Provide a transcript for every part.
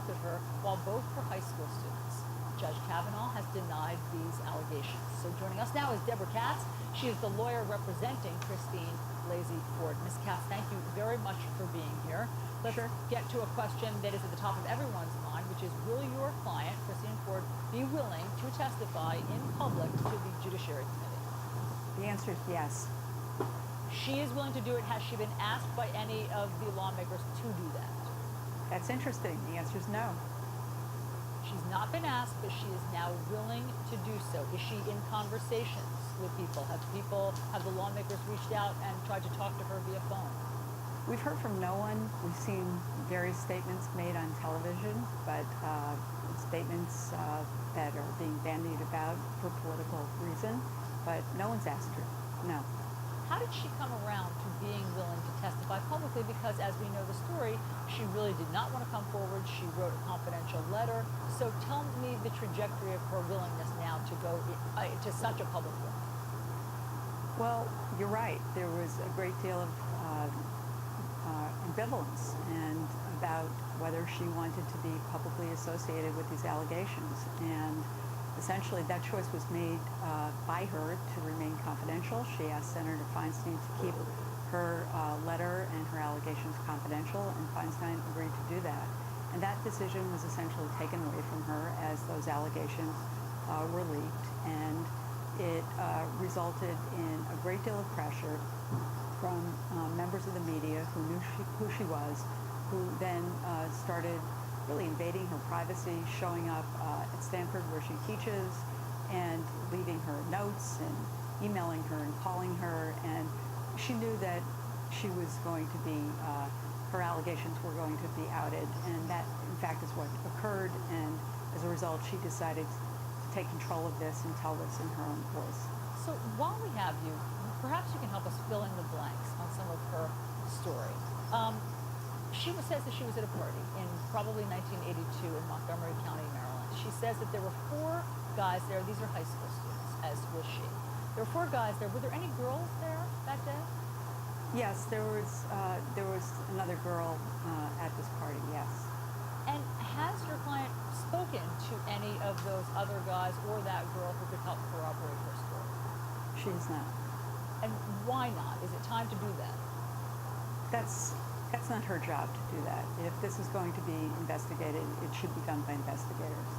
assaulted her while both were high school students. Judge Kavanaugh has denied these allegations. So joining us now is Deborah Katz. She is the lawyer representing Christine Blasey Ford. Ms. Katz, thank you very much for being here. Let's get to a question that is at the top of everyone's mind, which is, will your client, Christine Ford, be willing to testify in public to the Judiciary Committee? The answer is yes. She is willing to do it. Has she been asked by any of the lawmakers to do that? That's interesting. The answer is no. She's not been asked, but she is now willing to do so. Is she in conversations with people? Have the lawmakers reached out and tried to talk to her via phone? We've heard from no one. We've seen various statements made on television, but statements that are being bandied about for political reason, but no one's asked her. No. How did she come around to being willing to testify publicly? Because as we know the story, she really did not want to come forward. She wrote a confidential letter. So tell me the trajectory of her willingness now to go to such a public forum. Well, you're right. There was a great deal of ambivalence and about whether she wanted to be publicly associated with these allegations. And essentially, that choice was made by her to remain confidential. She asked Senator Feinstein to keep her letter and her allegations confidential, and Feinstein agreed to do that. And that decision was essentially taken away from her as those allegations were leaked, and it resulted in a great deal of pressure from members of the media who knew who she was, who then started really invading her privacy, showing up at Stanford where she teaches and leaving her notes and emailing her and calling her. And she knew that she was going to be, her allegations were going to be outed. And that, in fact, is what occurred. And as a result, she decided to take control of this and tell this in her own voice. So while we have you, perhaps you can help us fill in the blanks on some of her story. She says that she was at a party in probably 1982 in Montgomery County, Maryland. She says that there were 4 guys there. These are high school students, as was she. There were 4 guys there. Were there any girls there that day? Yes, there was another girl at this party, yes. And has your client spoken to any of those other guys or that girl who could help corroborate her story? She has not. And why not? Is it time to do that? That's not her job to do that. If this is going to be investigated, it should be done by investigators.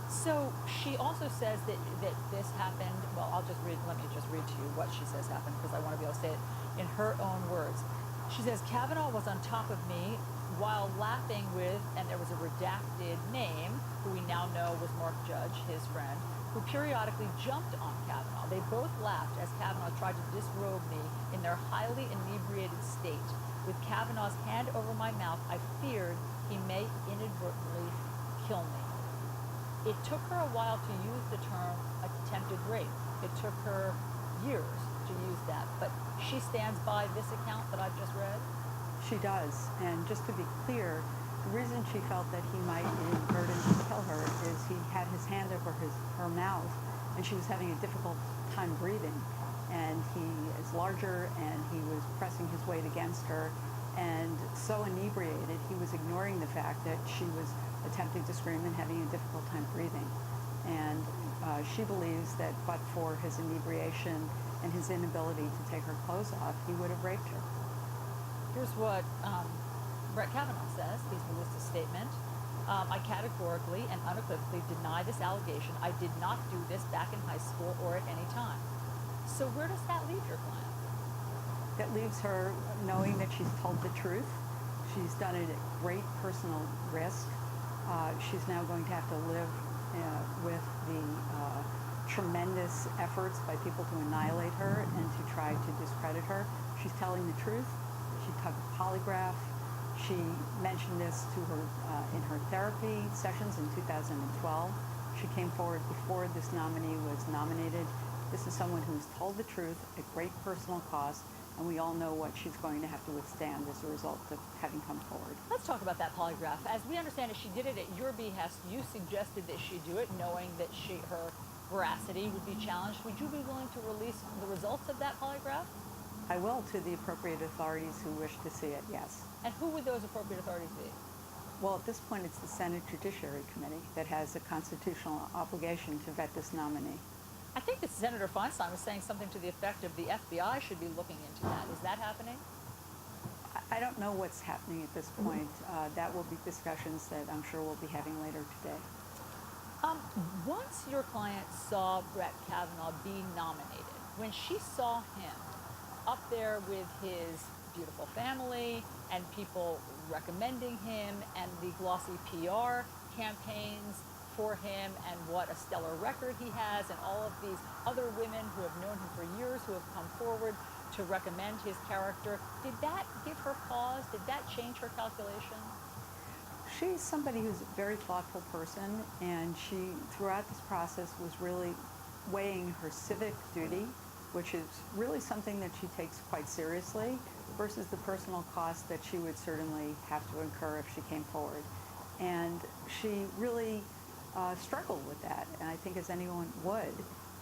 So she also says that this happened, well, let me just read to you what she says happened, because I want to be able to say it in her own words. She says, Kavanaugh was on top of me while laughing with, and there was a redacted name, who we now know was Mark Judge, his friend, who periodically jumped on Kavanaugh. They both laughed as Kavanaugh tried to disrobe me in their highly inebriated state. With Kavanaugh's hand over my mouth, I feared he may inadvertently kill me. It took her a while to use the term attempted rape. It took her years to use that. But she stands by this account that I've just read? She does. And just to be clear, the reason she felt that he might inadvertently kill her is he had his hand over her mouth, and she was having a difficult time breathing. And he is larger, and he was pressing his weight against her, and so inebriated, he was ignoring the fact that she was attempting to scream and having a difficult time breathing. And she believes that but for his inebriation and his inability to take her clothes off, he would have raped her. Here's what Brett Kavanaugh says. He's released a statement. I categorically and unequivocally deny this allegation. I did not do this back in high school or at any time. So where does that leave your client? That leaves her knowing that she's told the truth. She's done it at great personal risk. She's now going to have to live with the tremendous efforts by people to annihilate her and to try to discredit her. She's telling the truth. She took a polygraph. She mentioned this to her in her therapy sessions in 2012. She came forward before this nominee was nominated. This is someone who's told the truth at great personal cost, and we all know what she's going to have to withstand as a result of having come forward. Let's talk about that polygraph. As we understand it, she did it at your behest. You suggested that she do it, knowing that her veracity would be challenged. Would you be willing to release the results of that polygraph? I will, to the appropriate authorities who wish to see it, yes. And who would those appropriate authorities be? Well, at this point, it's the Senate Judiciary Committee that has a constitutional obligation to vet this nominee. I think that Senator Feinstein was saying something to the effect of the FBI should be looking into that. Is that happening? I don't know what's happening at this point. That will be discussions that I'm sure we'll be having later today. Um, Once your client saw Brett Kavanaugh be nominated, when she saw him up there with his beautiful family and people recommending him and the glossy PR campaigns for him and what a stellar record he has and all of these other women who have known him for years who have come forward to recommend his character, did that give her pause? Did that change her calculation? She's somebody who's a very thoughtful person, and she, throughout this process, was really weighing her civic duty, which is really something that she takes quite seriously, versus the personal cost that she would certainly have to incur if she came forward. And she really struggled with that, and I think as anyone would.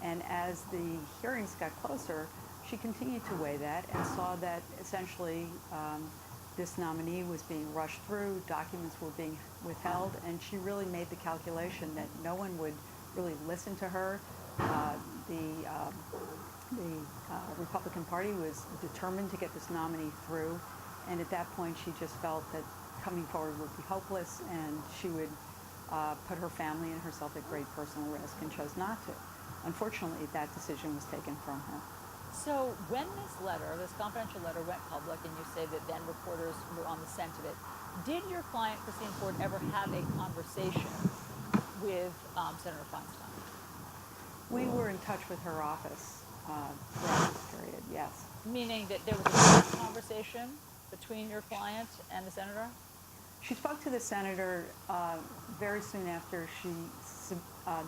And as the hearings got closer, she continued to weigh that and saw that essentially this nominee was being rushed through, documents were being withheld, and she really made the calculation that no one would really listen to her. The Republican Party was determined to get this nominee through, and at that point she just felt that coming forward would be hopeless, and she would put her family and herself at great personal risk, and chose not to. Unfortunately, that decision was taken from her. So when this letter, this confidential letter, went public, and you say that then reporters were on the scent of it, did your client, Christine Ford, ever have a conversation with Senator Feinstein? We were in touch with her office throughout this period, yes. Meaning that there was a phone conversation between your client and the senator? She spoke to the senator very soon after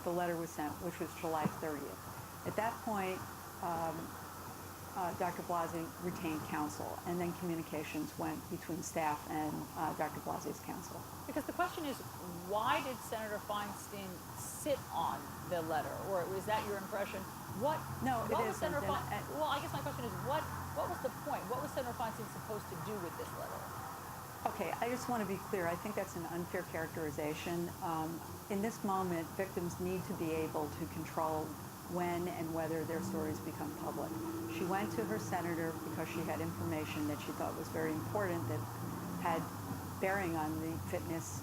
the letter was sent, which was July 30th. At that point, Dr. Blasey retained counsel, and then communications went between staff and Dr. Blasey's counsel. Because the question is, why did Senator Feinstein sit on the letter? Or was that your impression? No, it was isn't. Well, I guess my question is, what was the point? What was Senator Feinstein supposed to do with this letter? Okay, I just want to be clear. I think that's an unfair characterization. In this moment, victims need to be able to control when and whether their stories become public. She went to her senator because she had information that she thought was very important that had bearing on the fitness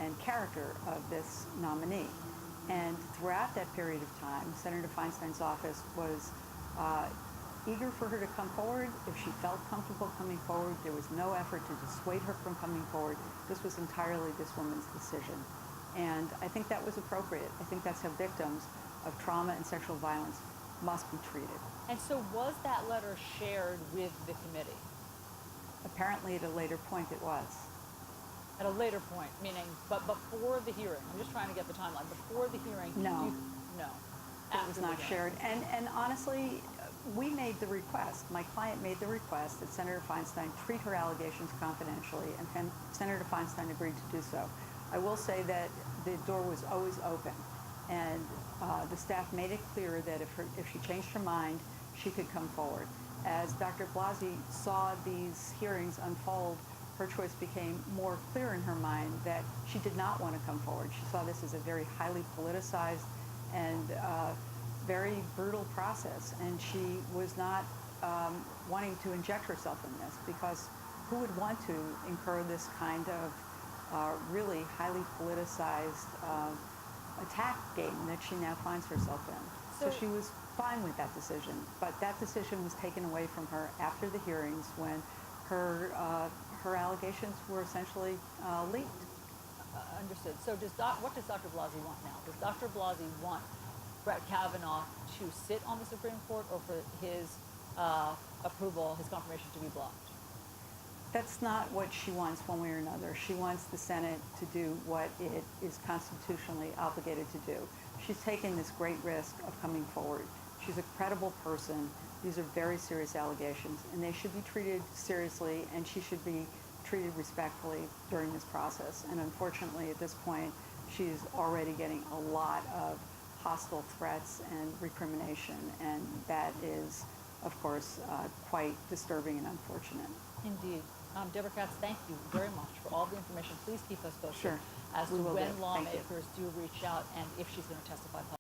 and character of this nominee. And throughout that period of time, Senator Feinstein's office was eager for her to come forward. If she felt comfortable coming forward, there was no effort to dissuade her from coming forward. This was entirely this woman's decision. And I think that was appropriate. I think that's how victims of trauma and sexual violence must be treated. And so was that letter shared with the committee? Apparently at a later point it was. At a later point, meaning, but before the hearing? I'm just trying to get the timeline. Before the hearing? No. No. It was not shared. And honestly, we made the request. My client made the request that Senator Feinstein treat her allegations confidentially, and Senator Feinstein agreed to do so. I will say that the door was always open, and the staff made it clear that if she changed her mind, she could come forward. As Dr. Blasey saw these hearings unfold, her choice became more clear in her mind that she did not want to come forward. She saw this as a very highly politicized and very brutal process, and she was not wanting to inject herself in this, because who would want to incur this kind of really highly politicized attack game that she now finds herself in. So she was fine with that decision, but that decision was taken away from her after the hearings when her allegations were essentially leaked. Understood. So what does Dr. Blasey want now? Does Dr. Blasey want Brett Kavanaugh to sit on the Supreme Court, or for his approval, his confirmation to be blocked? That's not what she wants one way or another. She wants the Senate to do what it is constitutionally obligated to do. She's taken this great risk of coming forward. She's a credible person. These are very serious allegations, and they should be treated seriously, and she should be treated respectfully during this process. And unfortunately, at this point, she's already getting a lot of hostile threats and recrimination, and that is, of course, quite disturbing and unfortunate. Indeed. Deborah Katz, thank you very much for all the information. Please keep us posted Sure. as to We will when do. Thank you. lawmakers do reach out and if she's going to testify publicly.